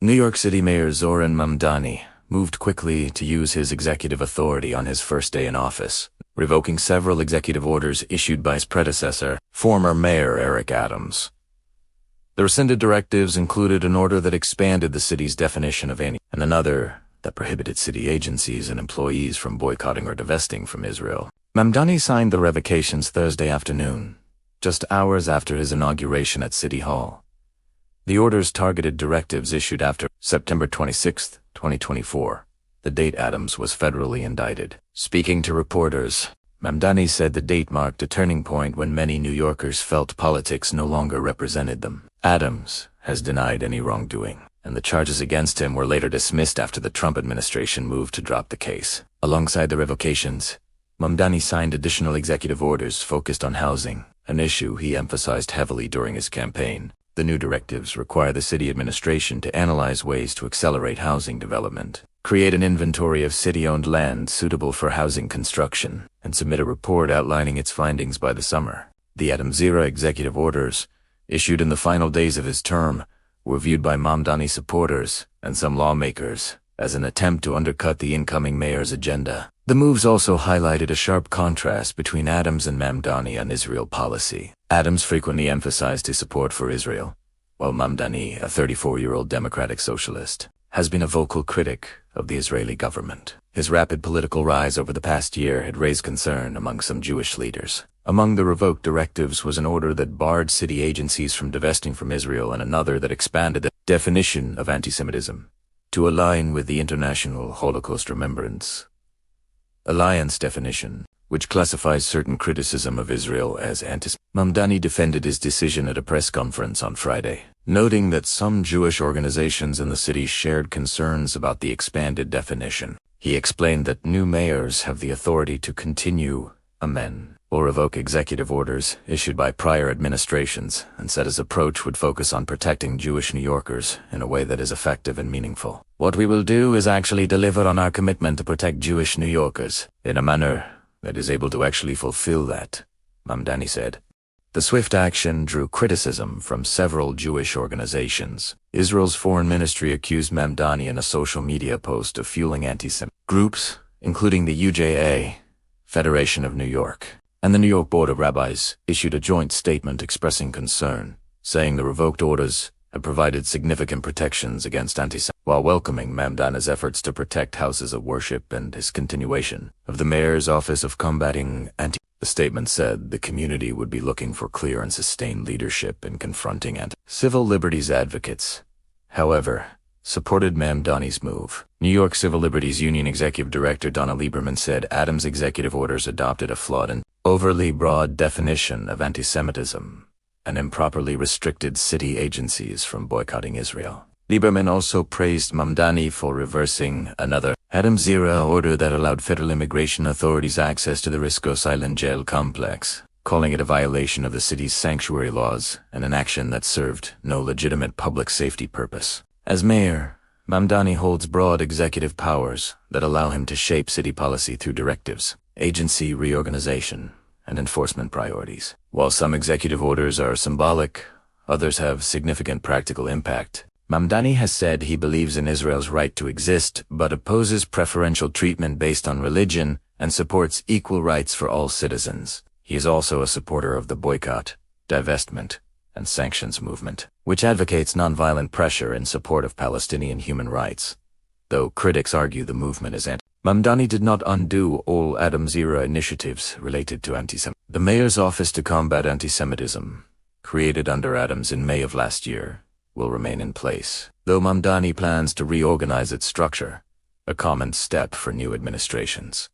New York City Mayor Zohran Mamdani moved quickly to use his executive authority on his first day in office, revoking several executive orders issued by his predecessor, former Mayor Eric Adams. The rescinded directives included an order that expanded the city's definition of and another that prohibited city agencies and employees from boycotting or divesting from Israel. Mamdani signed the revocations Thursday afternoon, just hours after his inauguration at City Hall. The orders targeted directives issued after September 26, 2024, the date Adams was federally indicted. Speaking to reporters, Mamdani said the date marked a turning point when many New Yorkers felt politics no longer represented them. Adams has denied any wrongdoing, and the charges against him were later dismissed after the Trump administration moved to drop the case. Alongside the revocations, Mamdani signed additional executive orders focused on housing, an issue he emphasized heavily during his campaign. The new directives require the city administration to analyze ways to accelerate housing development, create an inventory of city-owned land suitable for housing construction, and submit a report outlining its findings by the summer. The Adams-era executive orders, issued in the final days of his term, were viewed by Mamdani supporters and some lawmakers as an attempt to undercut the incoming mayor's agenda. The moves also highlighted a sharp contrast between Adams and Mamdani on Israel policy. Adams frequently emphasized his support for Israel, while Mamdani, a 34-year-old democratic socialist, has been a vocal critic of the Israeli government. His rapid political rise over the past year had raised concern among some Jewish leaders. Among the revoked directives was an order that barred city agencies from divesting from Israel and another that expanded the definition of anti-Semitism to align with the International Holocaust Remembrance Alliance definition, which classifies certain criticism of Israel as anti-Semitic. Mamdani defended his decision at a press conference on Friday, noting that some Jewish organizations in the city shared concerns about the expanded definition. He explained that new mayors have the authority to continue, amend, or revoke executive orders issued by prior administrations, and said his approach would focus on protecting Jewish New Yorkers in a way that is effective and meaningful. What we will do is actually deliver on our commitment to protect Jewish New Yorkers in a manner that is able to actually fulfill that, Mamdani said. The swift action drew criticism from several Jewish organizations. Israel's foreign ministry accused Mamdani in a social media post of fueling anti-Semitic groups, including the UJA, Federation of New York, and the New York Board of Rabbis issued a joint statement expressing concern, saying the revoked orders have provided significant protections against anti-Semitism, while welcoming Mamdani's efforts to protect houses of worship and his continuation of the mayor's office of combating anti-Semitism. The statement said the community would be looking for clear and sustained leadership in confronting civil liberties advocates, however, supported Mamdani's move. New York Civil Liberties Union Executive Director Donna Lieberman said Adams' executive orders adopted a flawed and overly broad definition of anti-Semitism and improperly restricted city agencies from boycotting Israel. Lieberman also praised Mamdani for reversing another Adams-era order that allowed federal immigration authorities access to the Riscos Island jail complex, calling it a violation of the city's sanctuary laws and an action that served no legitimate public safety purpose. As mayor, Mamdani holds broad executive powers that allow him to shape city policy through directives, agency reorganization, and enforcement priorities. While some executive orders are symbolic, others have significant practical impact. Mamdani has said he believes in Israel's right to exist, but opposes preferential treatment based on religion and supports equal rights for all citizens. He is also a supporter of the boycott, divestment, and sanctions movement, which advocates nonviolent pressure in support of Palestinian human rights, though critics argue the movement is Mamdani did not undo all Adams-era initiatives related to anti-Semitism. The mayor's office to combat anti-Semitism, created under Adams in May of last year, will remain in place, though Mamdani plans to reorganize its structure, a common step for new administrations.